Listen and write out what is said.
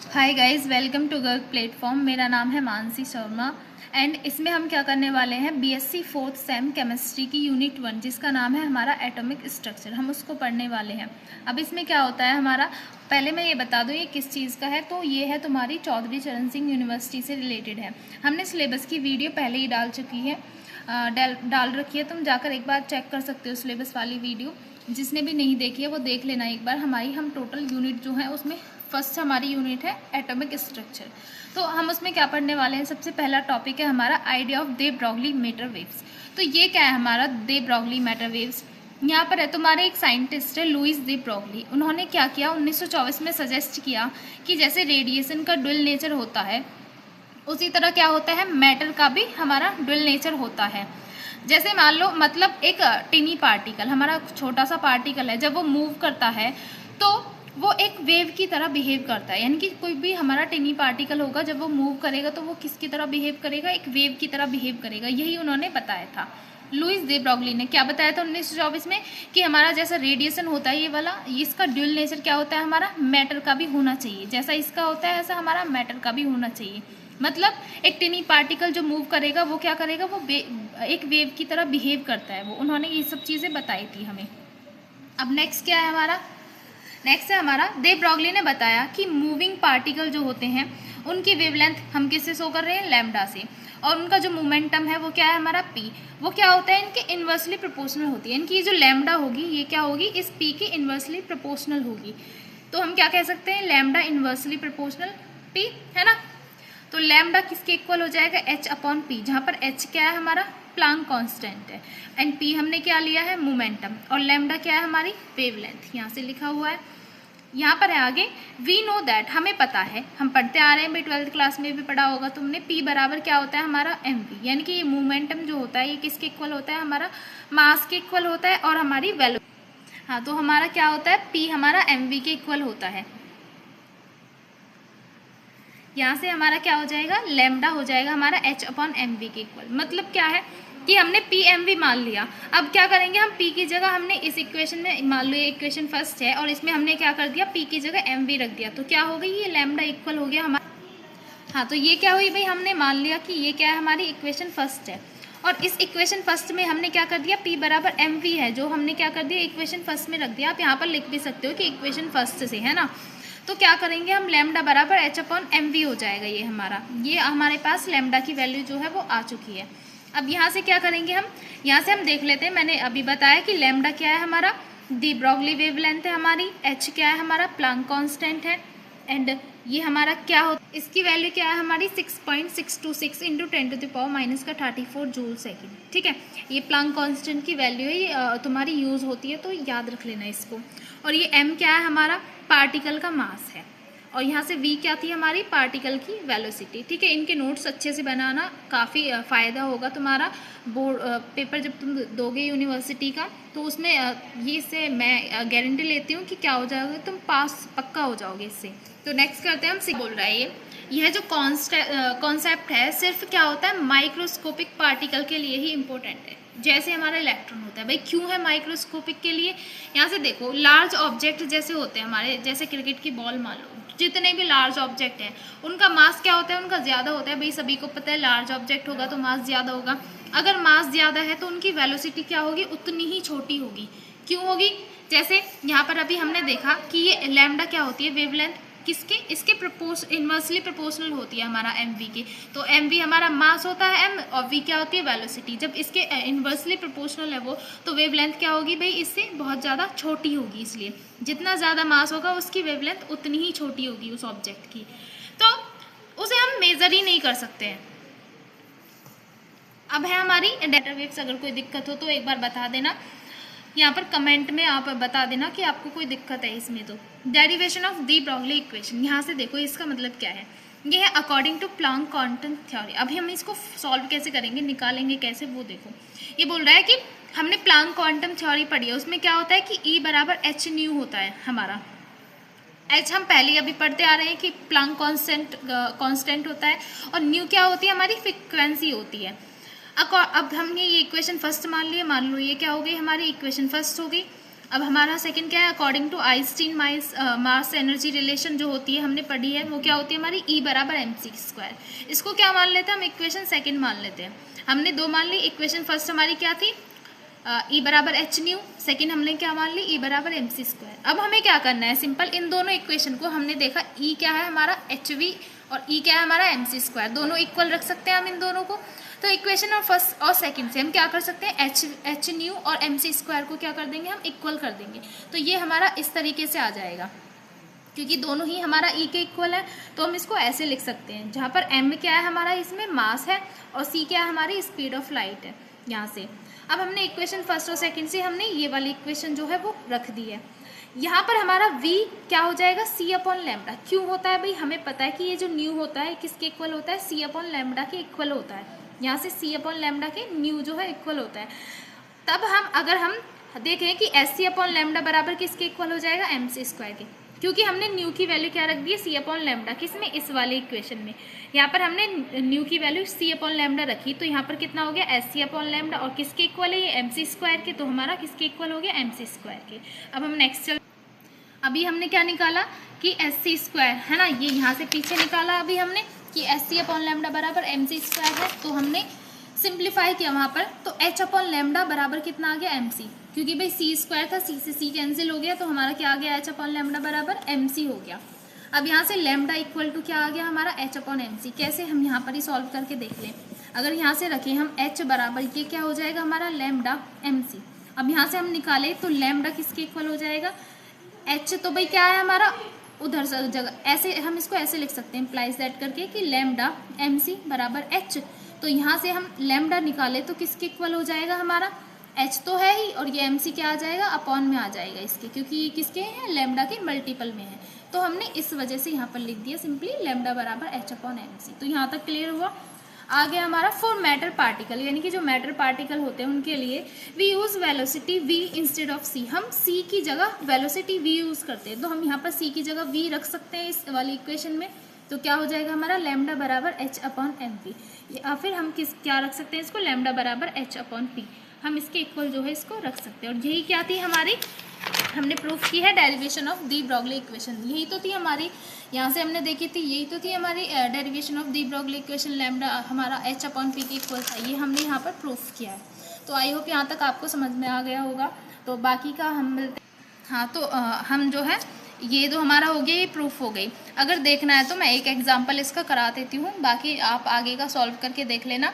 Hi guys, welcome to Garg platform. मेरा नाम है मानसी शर्मा एंड इसमें हम क्या करने वाले हैं, बीएससी फोर्थ सेम केमिस्ट्री की यूनिट 1 जिसका नाम है हमारा एटॉमिक स्ट्रक्चर, हम उसको पढ़ने वाले हैं। अब इसमें क्या होता है हमारा, पहले मैं ये बता दूँ ये किस चीज़ का है। तो ये है तुम्हारी चौधरी चरण सिंह यूनिवर्सिटी से रिलेटेड है। हमने सिलेबस की वीडियो पहले ही डाल चुकी है, डाल रखी है। तुम जाकर एक बार चेक कर सकते हो सिलेबस वाली वीडियो। जिसने भी नहीं देखी है वो देख लेना एक बार। हम टोटल यूनिट जो है उसमें फर्स्ट हमारी यूनिट है एटॉमिक स्ट्रक्चर। तो हम उसमें क्या पढ़ने वाले हैं, सबसे पहला टॉपिक है हमारा idea of they Broglie matter waves. तो ये क्या है हमारा दे ब्रॉगली मैटर वेव्स। यहाँ पर है तुम्हारे एक साइंटिस्ट है लुइस दे ब्रॉगली। उन्होंने क्या किया, 1924 में सजेस्ट किया कि जैसे रेडिएशन का ड्यूल नेचर होता है उसी तरह क्या होता है मैटर का भी हमारा ड्यूल नेचर होता है। जैसे मान लो, मतलब एक टिनी पार्टिकल, हमारा छोटा सा पार्टिकल है, जब वो मूव करता है तो वो एक वेव की तरह बिहेव करता है। यानी कि कोई भी हमारा टिनी पार्टिकल होगा, जब वो मूव करेगा तो वो किसकी तरह बिहेव करेगा, एक वेव की तरह बिहेव करेगा। यही उन्होंने बताया था। लुइस दे ब्रॉगली ने क्या बताया था 1924 में, कि हमारा जैसा रेडिएशन होता है ये वाला, इसका ड्यूल नेचर क्या होता है, हमारा मैटर का भी होना चाहिए। जैसा इसका होता है ऐसा हमारा मैटर का भी होना चाहिए। मतलब एक टिनी पार्टिकल जो मूव करेगा वो क्या करेगा, वो एक वेव की तरह बिहेव करता है। वो उन्होंने ये सब चीज़ें बताई थी हमें। अब नेक्स्ट क्या है हमारा, नेक्स्ट है हमारा दे ब्रॉगली ने बताया कि मूविंग पार्टिकल जो होते हैं उनकी वेवलेंथ हम किससे शो कर रहे हैं, लैम्डा से। और उनका जो मोमेंटम है वो क्या है हमारा पी। वो क्या होता है, इनके इन्वर्सली प्रोपोर्शनल होती है। इनकी जो लैम्डा होगी ये क्या होगी, इस पी की इन्वर्सली प्रोपोर्शनल होगी। तो हम क्या कह सकते हैं, लैम्डा इन्वर्सली प्रोपोर्शनल पी, है ना। तो लैम्डा किसके इक्वल हो जाएगा, एच अपॉन पी, जहाँ पर एच क्या है हमारा प्लांक कांस्टेंट है एंड पी हमने क्या लिया है मोमेंटम, और लैम्डा क्या है हमारी वेवलेंथ, यहाँ से लिखा हुआ है। यहाँ पर है आगे, वी नो दैट, हमें पता है, हम पढ़ते आ रहे हैं भाई, 12th क्लास में भी पढ़ा होगा तुमने। पी बराबर क्या होता है हमारा एम वी, यानी कि ये मोमेंटम जो होता है ये किसके इक्वल होता है, हमारा मास के इक्वल होता है और हमारी वैल्यू। हाँ, तो हमारा क्या होता है, पी हमारा एम वी के इक्वल होता है। यहाँ से हमारा क्या हो जाएगा, लैम्डा हो जाएगा हमारा एच अपॉन एम वी के इक्वल। मतलब क्या है कि हमने पी एम वी मान लिया। अब क्या करेंगे हम, पी की जगह हमने इस इक्वेशन में, मान लो ये इक्वेशन फर्स्ट है और इसमें हमने क्या कर दिया, पी की जगह एम वी रख दिया। तो क्या हो गई, ये लैम्डा इक्वल हो गया हमारा। हाँ, तो ये क्या हुई भाई, हमने मान लिया कि ये क्या है हमारी इक्वेशन फर्स्ट है। और इस इक्वेशन फर्स्ट में हमने क्या कर दिया, पी बराबर एम वी है, जो हमने क्या कर दिया इक्वेशन फर्स्ट में रख दिया। आप यहाँ पर लिख भी सकते हो कि इक्वेशन फर्स्ट से, है ना। तो क्या करेंगे हम, लैम्डा बराबर एच अपॉन एम वी हो जाएगा। ये हमारे पास लैम्डा की वैल्यू जो है वो आ चुकी है। अब यहाँ से क्या करेंगे हम, यहाँ से हम देख लेते हैं। मैंने अभी बताया कि लैम्डा क्या है हमारा, दी ब्रॉगली वेवलेंथ है हमारी, एच क्या है हमारा प्लांक कांस्टेंट है, एंड ये हमारा क्या हो, इसकी वैल्यू क्या है हमारी 6.626 इंटू 10⁻⁻34 जूल सेकेंड। ठीक है, ये प्लांक कांस्टेंट की वैल्यू है, ये तुम्हारी यूज़ होती है तो याद रख लेना इसको। और ये m क्या है हमारा, पार्टिकल का मास है, और यहाँ से v क्या थी हमारी, पार्टिकल की वेलोसिटी। ठीक है, इनके नोट्स अच्छे से बनाना, काफ़ी फ़ायदा होगा तुम्हारा बोर्ड पेपर जब तुम दोगे यूनिवर्सिटी का, तो उसमें ये से मैं गारंटी लेती हूँ कि क्या हो जाएगा, तुम पास पक्का हो जाओगे इससे। तो नेक्स्ट करते हैं हम, बोल रहा है यह जो कॉन्सेप्ट है सिर्फ क्या होता है, माइक्रोस्कोपिक पार्टिकल के लिए ही इम्पोर्टेंट है। जैसे हमारा इलेक्ट्रॉन होता है भाई, क्यों है माइक्रोस्कोपिक के लिए, यहाँ से देखो, लार्ज ऑब्जेक्ट जैसे होते हैं हमारे, जैसे क्रिकेट की बॉल मान लो, जितने भी लार्ज ऑब्जेक्ट हैं उनका मास क्या होता है, उनका ज़्यादा होता है भाई, सभी को पता है लार्ज ऑब्जेक्ट होगा तो मास ज़्यादा होगा। अगर मास ज़्यादा है तो उनकी वेलोसिटी क्या होगी, उतनी ही छोटी होगी। क्यों होगी, जैसे यहाँ पर अभी हमने देखा कि ये लैम्डा क्या होती है, वेवलेंथ किसके, इसके इन्वर्सली प्रोपोर्शनल होती है हमारा एम वी के। तो एम वी हमारा मास होता है एम, और वी क्या होती है वेलोसिटी। जब इसके इन्वर्सली प्रोपोर्शनल है वो, तो वेवलेंथ क्या होगी भाई, इससे बहुत ज़्यादा छोटी होगी। इसलिए जितना ज़्यादा मास होगा उसकी वेवलेंथ उतनी ही छोटी होगी उस ऑब्जेक्ट की, तो उसे हम मेज़र ही नहीं कर सकते हैं। अब है हमारी डेटा वेव्स। अगर कोई दिक्कत हो तो एक बार बता देना, यहाँ पर कमेंट में आप बता देना कि आपको कोई दिक्कत है इसमें। तो derivation of the Broglie equation, यहाँ से देखो इसका मतलब क्या है, ये है according to Planck quantum theory. अभी हम इसको सॉल्व कैसे करेंगे, निकालेंगे कैसे, वो देखो। ये बोल रहा है कि हमने प्लांक क्वांटम थ्योरी पढ़ी है, उसमें क्या होता है कि ई बराबर एच न्यू होता है हमारा। एच हम पहले अभी पढ़ते आ रहे हैं कि प्लांक कांस्टेंट होता है, और न्यू क्या होती है हमारी, फ्रिक्वेंसी होती है। अब हमने ये इक्वेशन फर्स्ट मान लो ये क्या हो गई हमारी इक्वेशन फर्स्ट हो गई। अब हमारा सेकंड क्या है, according to Einstein mass energy relation जो होती है हमने पढ़ी है, वो क्या होती है हमारी E बराबर mc²। इसको क्या मान लेते हैं हम, इक्वेशन सेकंड मान लेते हैं। हमने दो मान ली, इक्वेशन फर्स्ट हमारी क्या थी, E बराबर एच न्यू, सेकेंड हमने क्या मान ली, E बराबर mc²। अब हमें क्या करना है, सिंपल इन दोनों इक्वेशन को हमने देखा, E क्या है हमारा hv और E क्या है हमारा mc², दोनों इक्वल रख सकते हैं हम इन दोनों को। तो इक्वेशन और फर्स्ट और सेकंड से हम क्या कर सकते हैं, एच न्यू और mc² को क्या कर देंगे, हम इक्वल कर देंगे। तो ये हमारा इस तरीके से आ जाएगा, क्योंकि दोनों ही हमारा E के इक्वल है, तो हम इसको ऐसे लिख सकते हैं, जहाँ पर m क्या है हमारा, इसमें मास है, और c क्या है हमारी, स्पीड ऑफ लाइट है यहाँ से। अब हमने इक्वेशन फर्स्ट और सेकंड से हमने ये वाली इक्वेशन जो है वो रख दी है। यहाँ पर हमारा v क्या हो जाएगा, c/λ। क्यों होता है भाई, हमें पता है कि ये जो न्यू होता है किसके इक्वल होता है, c/λ के इक्वल होता है। यहाँ से c/λ के न्यू जो है इक्वल होता है। तब हम अगर हम देखें कि sc/λ बराबर किसके इक्वल हो जाएगा, mc² के, क्योंकि हमने न्यू की वैल्यू क्या रख दी है, c/λ, किसमें, इस वाले इक्वेशन में। यहाँ पर हमने न्यू की वैल्यू c/λ रखी, तो यहाँ पर कितना हो गया, sc/λ, और किसके इक्वल है ये, mc² के, तो हमारा किसके इक्वल हो गया, mc² के। अब हम नेक्स्ट अभी हमने क्या निकाला कि sc² है ना, ये यहाँ से पीछे निकाला अभी हमने कि sc/λ बराबर mc² है, तो हमने सिंप्लीफाई किया वहाँ पर, तो h/λ बराबर कितना आ गया, mc, क्योंकि भाई c² था, c से c कैंसिल हो गया, तो हमारा क्या आ गया, h/λ बराबर mc हो गया। अब यहाँ से लैम्डा इक्वल टू क्या आ गया हमारा, h/mc। कैसे, हम यहाँ पर ही सॉल्व करके देख लें। अगर यहाँ से रखें हम h बराबर, ये क्या हो जाएगा हमारा, लैम्डा mc। अब यहाँ से हम निकाले तो लैम्डा किसके इक्वल हो जाएगा, h तो भाई क्या है हमारा उधर जगह, ऐसे हम इसको ऐसे लिख सकते हैं, इम्प्लाइज दैट करके कि लैम्डा mc बराबर h। तो यहाँ से हम लैम्डा निकाले तो किसके इक्वल हो जाएगा हमारा, h तो है ही, और ये mc क्या आ जाएगा, अपॉन में आ जाएगा इसके, क्योंकि ये किसके हैं, लैम्डा के मल्टीपल में है। तो हमने इस वजह से यहाँ पर लिख दिया सिंपली लैम्डा बराबर h/mc। तो यहाँ तक क्लियर हुआ। आ गया हमारा फॉर मैटर पार्टिकल, यानी कि जो मैटर पार्टिकल होते हैं उनके लिए we use velocity v instead of c। हम c की जगह वेलोसिटी v यूज़ करते हैं, तो हम यहाँ पर c की जगह v रख सकते हैं इस वाली इक्वेशन में। तो क्या हो जाएगा हमारा, लैम्डा बराबर h/mp, या फिर हम क्या रख सकते हैं इसको, लैम्डा बराबर h/p। हम इसके इक्वल जो है इसको रख सकते हैं। और यही क्या थी हमारी, हमने प्रूफ की है derivation of the Broglie equation. यही तो थी हमारी, यहाँ से हमने देखी थी, यही तो थी हमारी derivation of the Broglie equation, lambda हमारा h/p के इक्वल था। ये हमने यहाँ पर प्रूफ किया है। तो आई होप यहाँ तक आपको समझ में आ गया होगा। तो बाकी का हम मिलते, हाँ तो हम जो है ये तो हमारा हो गया, ये प्रूफ हो गई। अगर देखना है तो मैं एक एग्जाम्पल इसका करा देती हूँ, बाकी आप आगे का सॉल्व करके देख लेना।